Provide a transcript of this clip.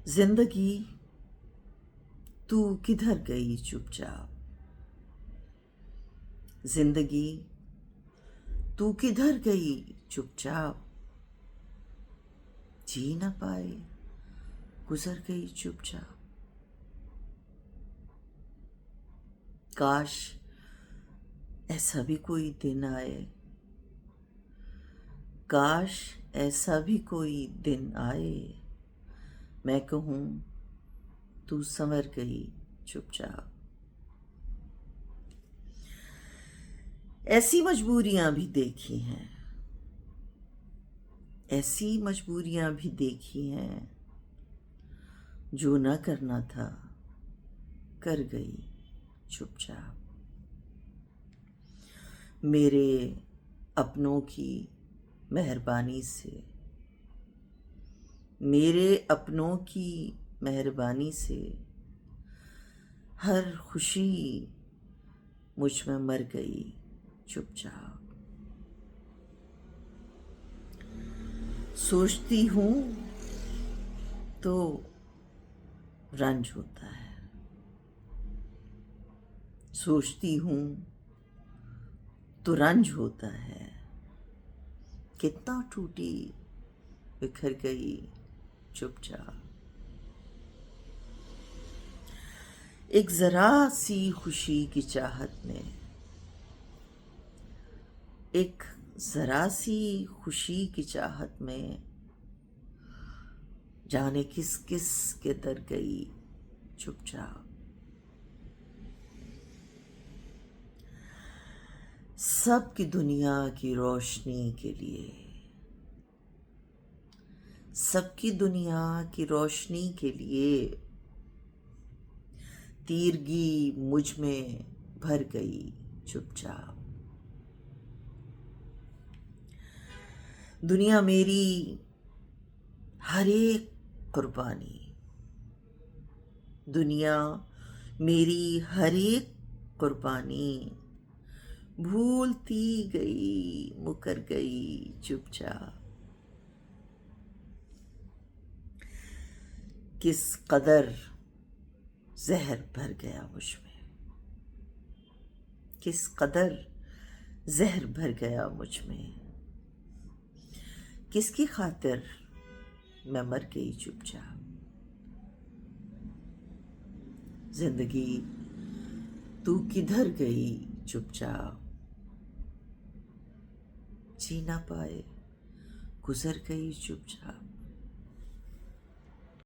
जिंदगी तू किधर गई चुपचाप। जिंदगी तू किधर गई चुपचाप। जी न पाए गुजर गई चुपचाप। काश ऐसा भी कोई दिन आए। काश ऐसा भी कोई दिन आए। मैं कहूँ तू संवर गई चुपचाप। ऐसी मजबूरियां भी देखी हैं। ऐसी मजबूरियां भी देखी हैं। जो न करना था कर गई चुपचाप। मेरे अपनों की मेहरबानी से, मेरे अपनों की मेहरबानी से हर खुशी मुझ में मर गई चुपचाप। सोचती हूँ तो रंज होता है। सोचती हूँ तो रंज होता है। कितना टूटी बिखर गई चुपचाप। एक जरा सी खुशी की चाहत में, एक जरा सी खुशी की चाहत में जाने किस किस के दर गई चुपचाप। सबकी दुनिया की रोशनी के लिए, सबकी दुनिया की रोशनी के लिए तीरगी मुझ में भर गई चुपचाप। दुनिया मेरी हर एक कुर्बानी, दुनिया मेरी हर एक कुर्बानी भूलती गई मुकर गई चुपचाप। किस कदर जहर भर गया मुझ में, किस कदर जहर भर गया मुझ में। किसकी खातिर मैं मर गई चुपचाप। जिंदगी तू किधर गई चुपचाप। जी ना पाए गुजर गई चुपचाप।